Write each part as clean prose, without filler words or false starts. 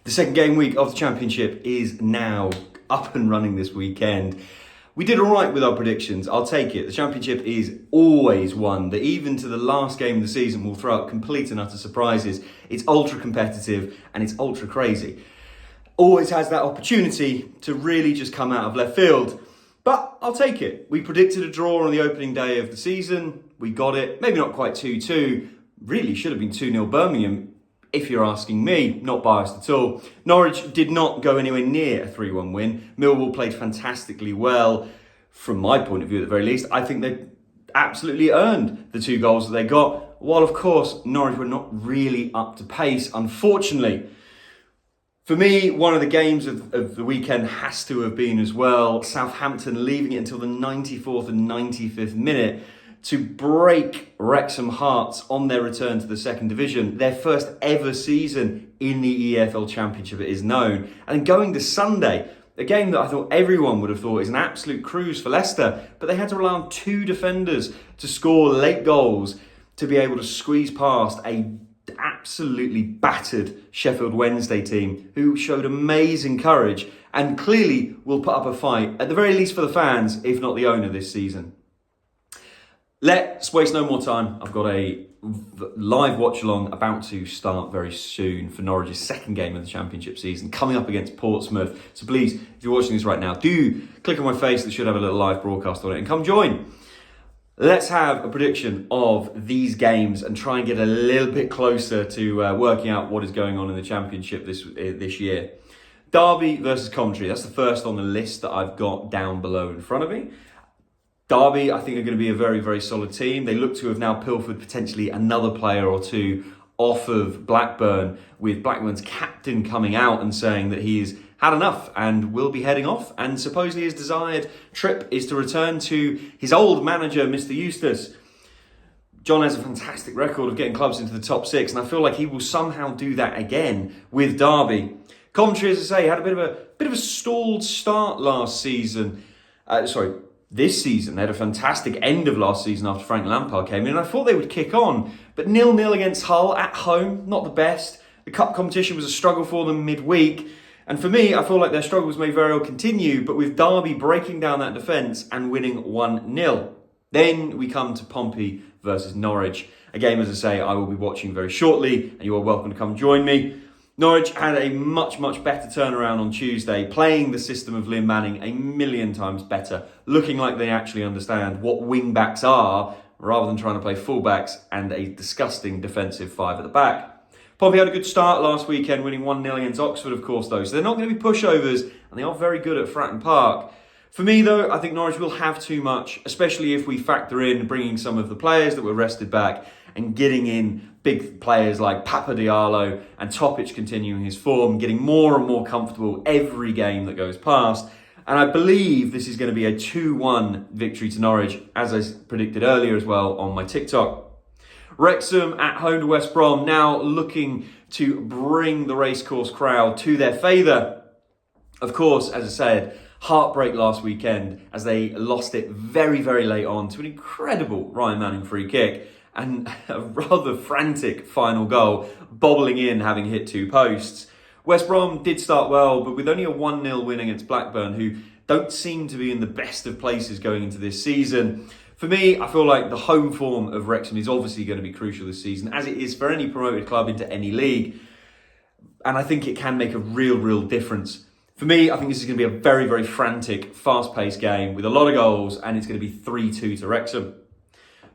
The second game week of the Championship is now up and running this weekend. We did all right with our predictions. I'll take it. The Championship is always one that even to the last game of the season will throw out complete and utter surprises. It's ultra competitive and it's ultra crazy. Always has that opportunity to really just come out of left field. But I'll take it. We predicted a draw on the opening day of the season. We got it. Maybe not quite 2-2. Really should have been 2-0 Birmingham. If you're asking me, not biased at all. Norwich did not go anywhere near a 3-1 win. Millwall played fantastically well. From my point of view, at the very least, I think they absolutely earned the 2 goals that they got. While, of course, Norwich were not really up to pace, unfortunately. For me, one of the games of the weekend has to have been as well Southampton leaving it until the 94th and 95th minute to break Wrexham Hearts on their return to the second division. Their first ever season in the EFL Championship, it is known. And going to Sunday, a game that I thought everyone would have thought is an absolute cruise for Leicester, but they had to rely on 2 defenders to score late goals to be able to squeeze past a absolutely battered Sheffield Wednesday team who showed amazing courage and clearly will put up a fight, at the very least for the fans, if not the owner this season. Let's waste no more time. I've got a live watch along about to start very soon for Norwich's second game of the Championship season, coming up against Portsmouth. So please, if you're watching this right now, do click on my face that should have a little live broadcast on it and come join. Let's have a prediction of these games and try and get a little bit closer to working out what is going on in the Championship this year. Derby versus Coventry. That's the first on the list that I've got down below in front of me. Derby, I think, are going to be a very, very solid team. They look to have now pilfered potentially another player or two off of Blackburn, with Blackburn's captain coming out and saying that he's had enough and will be heading off. And supposedly his desired trip is to return to his old manager, Mr. Eustace. John has a fantastic record of getting clubs into the top 6, and I feel like he will somehow do that again with Derby. Coventry, as I say, had a bit of a stalled start last season. This season. They had a fantastic end of last season after Frank Lampard came in, and I thought they would kick on. But 0-0 against Hull at home, not the best. The cup competition was a struggle for them midweek. And for me, I feel like their struggles may very well continue, but with Derby breaking down that defence and winning 1-0. Then we come to Pompey versus Norwich. A game, as I say, I will be watching very shortly, and you are welcome to come join me. Norwich had a much, much better turnaround on Tuesday, playing the system of Liam Manning a million times better, looking like they actually understand what wing-backs are, rather than trying to play full-backs and a disgusting defensive 5 at the back. Pompey had a good start last weekend, winning 1-0 against Oxford, of course, though, so they're not going to be pushovers, and they are very good at Fratton Park. For me, though, I think Norwich will have too much, especially if we factor in bringing some of the players that were rested back and getting in big players like Papa Diallo and Topic continuing his form, getting more and more comfortable every game that goes past. And I believe this is going to be a 2-1 victory to Norwich, as I predicted earlier as well on my TikTok. Wrexham at home to West Brom, now looking to bring the racecourse crowd to their favour. Of course, as I said, heartbreak last weekend as they lost it very, very late on to an incredible Ryan Manning free kick and a rather frantic final goal, bobbling in, having hit 2 posts. West Brom did start well, but with only a 1-0 win against Blackburn, who don't seem to be in the best of places going into this season. For me, I feel like the home form of Wrexham is obviously going to be crucial this season, as it is for any promoted club into any league. And I think it can make a real difference. For me, I think this is going to be a very, very frantic, fast-paced game with a lot of goals, and it's going to be 3-2 to Wrexham.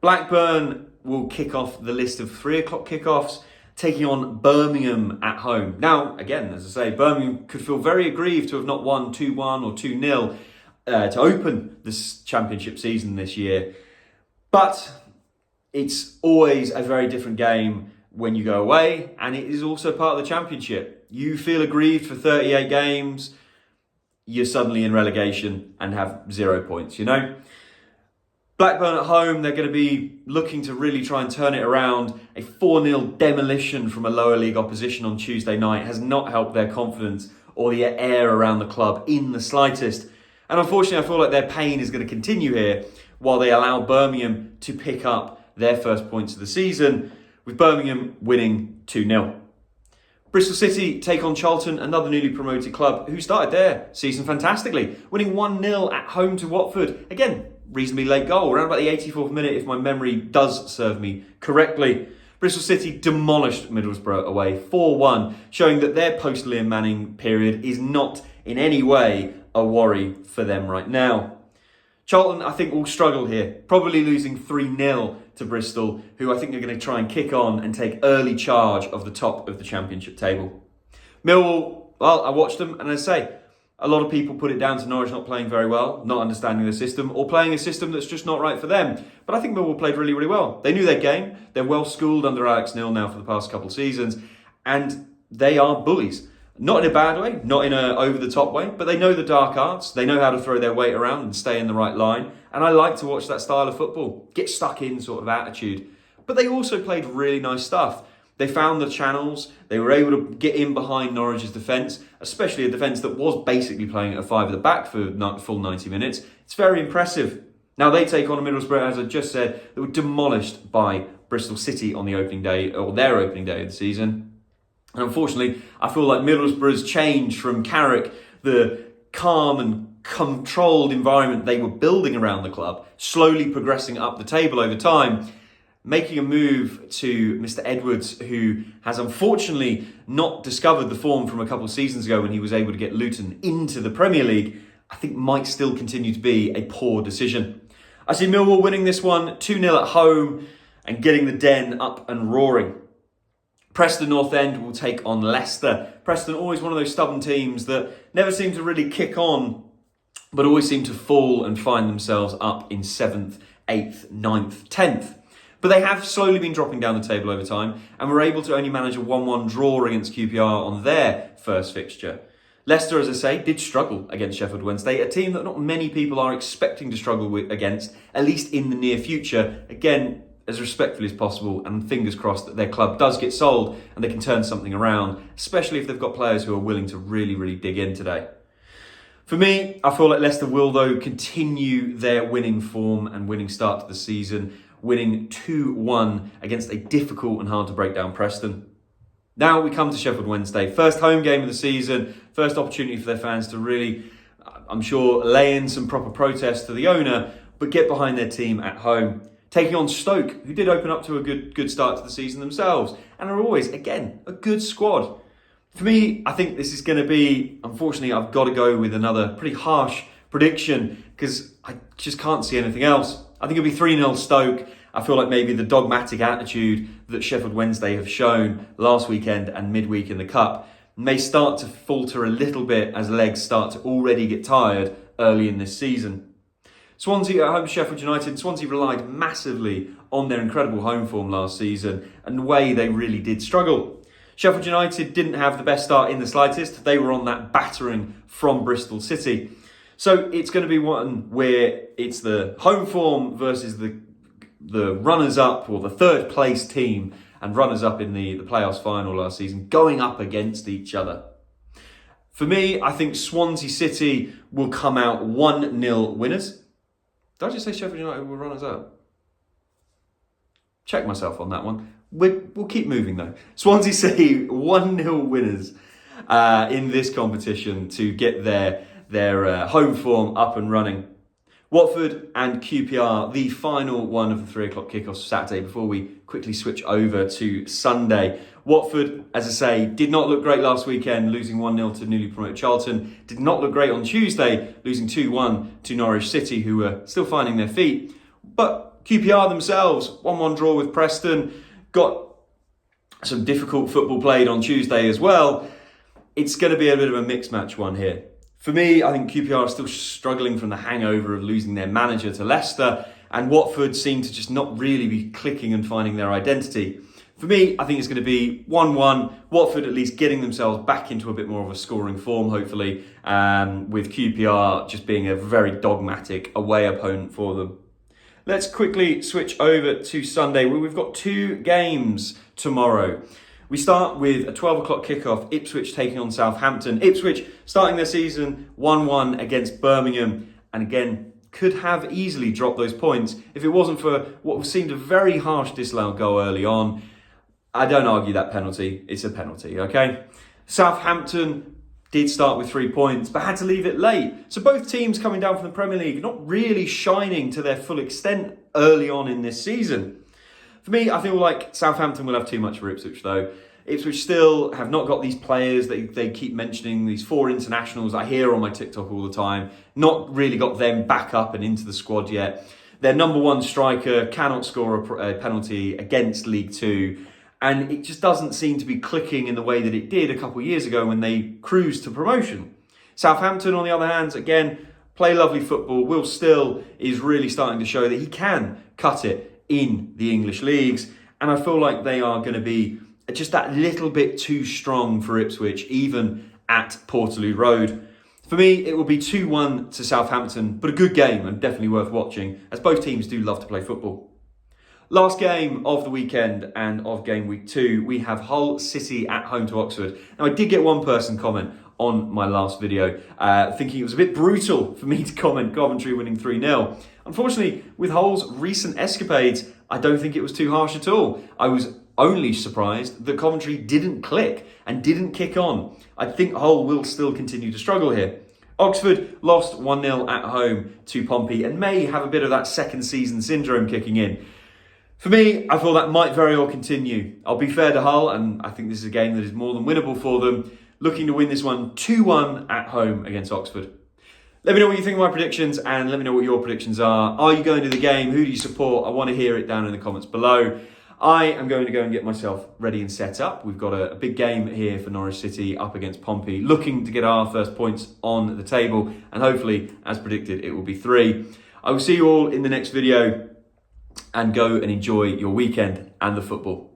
Blackburn will kick off the list of 3 o'clock kickoffs, taking on Birmingham at home. Now, again, as I say, Birmingham could feel very aggrieved to have not won 2-1 or 2-0 to open this Championship season this year. But it's always a very different game when you go away, and it is also part of the Championship. You feel aggrieved for 38 games, you're suddenly in relegation and have 0 points, you know? Blackburn at home, they're going to be looking to really try and turn it around. A 4-0 demolition from a lower league opposition on Tuesday night has not helped their confidence or the air around the club in the slightest. And unfortunately, I feel like their pain is going to continue here while they allow Birmingham to pick up their first points of the season, with Birmingham winning 2-0. Bristol City take on Charlton, another newly promoted club who started their season fantastically, winning 1-0 at home to Watford. Again, reasonably late goal, around about the 84th minute if my memory does serve me correctly. Bristol City demolished Middlesbrough away 4-1, showing that their post-Liam Manning period is not in any way a worry for them right now. Charlton, I think, will struggle here, probably losing 3-0 to Bristol, who I think are going to try and kick on and take early charge of the top of the Championship table. Millwall, well, I watched them, and as I say, a lot of people put it down to Norwich not playing very well, not understanding the system, or playing a system that's just not right for them. But I think Millwall played really, really well. They knew their game. They're well schooled under Alex Neil now for the past couple of seasons, and they are bullies. Not in a bad way, not in a over-the-top way, but they know the dark arts. They know how to throw their weight around and stay in the right line. And I like to watch that style of football. Get stuck in sort of attitude. But they also played really nice stuff. They found the channels. They were able to get in behind Norwich's defence, especially a defence that was basically playing at a 5 at the back for full 90 minutes. It's very impressive. Now they take on a Middlesbrough, as I just said, that were demolished by Bristol City on the opening day, or their opening day of the season. And unfortunately, I feel like Middlesbrough's change from Carrick, the calm and controlled environment they were building around the club, slowly progressing up the table over time, making a move to Mr. Edwards, who has unfortunately not discovered the form from a couple of seasons ago when he was able to get Luton into the Premier League, I think might still continue to be a poor decision. I see Millwall winning this one 2-0 at home and getting the Den up and roaring. Preston North End will take on Leicester. Preston, always one of those stubborn teams that never seem to really kick on, but always seem to fall and find themselves up in 7th, 8th, 9th, 10th. But they have slowly been dropping down the table over time and were able to only manage a 1-1 draw against QPR on their first fixture. Leicester, as I say, did struggle against Sheffield Wednesday, a team that not many people are expecting to struggle against, at least in the near future. Again, as respectfully as possible, and fingers crossed that their club does get sold and they can turn something around, especially if they've got players who are willing to really, really dig in today. For me, I feel like Leicester will, though, continue their winning form and winning start to the season, winning 2-1 against a difficult and hard to break down Preston. Now we come to Sheffield Wednesday. First home game of the season, first opportunity for their fans to really, I'm sure, lay in some proper protest to the owner, but get behind their team at home. Taking on Stoke, who did open up to a good start to the season themselves, and are always, again, a good squad. For me, I think this is going to be, unfortunately, I've got to go with another pretty harsh prediction, because I just can't see anything else. I think it'll be 3-0 Stoke. I feel like maybe the dogmatic attitude that Sheffield Wednesday have shown last weekend and midweek in the Cup may start to falter a little bit as legs start to already get tired early in this season. Swansea at home to Sheffield United. Swansea relied massively on their incredible home form last season, and the way they really did struggle. Sheffield United didn't have the best start in the slightest. They were on that battering from Bristol City. So it's going to be one where it's the home form versus the runners-up, or the third place team and runners-up in the playoffs final last season, going up against each other. For me, I think Swansea City will come out 1-0 winners. Did I just say Sheffield United will runners up? Check myself on that one. We'll keep moving though. Swansea City 1-0 winners in this competition to get their home form up and running. Watford and QPR, the final one of the 3 o'clock kickoffs Saturday before we quickly switch over to Sunday. Watford, as I say, did not look great last weekend, losing 1-0 to newly promoted Charlton. Did not look great on Tuesday, losing 2-1 to Norwich City, who were still finding their feet. But QPR themselves, 1-1 draw with Preston, got some difficult football played on Tuesday as well. It's going to be a bit of a mixed match one here. For me, I think QPR are still struggling from the hangover of losing their manager to Leicester, and Watford seem to just not really be clicking and finding their identity. For me, I think it's going to be 1-1. Watford at least getting themselves back into a bit more of a scoring form, hopefully, with QPR just being a very dogmatic away opponent for them. Let's quickly switch over to Sunday, where we've got 2 games tomorrow. We start with a 12 o'clock kickoff, Ipswich taking on Southampton. Ipswich starting their season 1-1 against Birmingham, and again, could have easily dropped those points if it wasn't for what seemed a very harsh disallowed goal early on. I don't argue that penalty. It's a penalty, okay? Southampton did start with 3 points, but had to leave it late. So both teams coming down from the Premier League, not really shining to their full extent early on in this season. For me, I feel like Southampton will have too much for Ipswich, though. Ipswich still have not got these players that they keep mentioning, these 4 internationals I hear on my TikTok all the time. Not really got them back up and into the squad yet. Their number 1 striker cannot score a penalty against League Two. And it just doesn't seem to be clicking in the way that it did a couple of years ago when they cruised to promotion. Southampton, on the other hand, again, play lovely football. Will Still is really starting to show that he can cut it in the English leagues. And I feel like they are going to be just that little bit too strong for Ipswich, even at Portaloo Road. For me, it will be 2-1 to Southampton, but a good game and definitely worth watching, as both teams do love to play football. Last game of the weekend and of game week 2, we have Hull City at home to Oxford. Now, I did get one person comment on my last video, thinking it was a bit brutal for me to comment Coventry winning 3-0. Unfortunately, with Hull's recent escapades, I don't think it was too harsh at all. I was only surprised that Coventry didn't click and didn't kick on. I think Hull will still continue to struggle here. Oxford lost 1-0 at home to Pompey and may have a bit of that second season syndrome kicking in. For me, I feel that might very well continue. I'll be fair to Hull, and I think this is a game that is more than winnable for them. Looking to win this one 2-1 at home against Oxford. Let me know what you think of my predictions, and let me know what your predictions are. Are you going to the game? Who do you support? I want to hear it down in the comments below. I am going to go and get myself ready and set up. We've got a big game here for Norwich City up against Pompey, looking to get our first points on the table, and hopefully, as predicted, it will be 3. I will see you all in the next video, and go and enjoy your weekend and the football.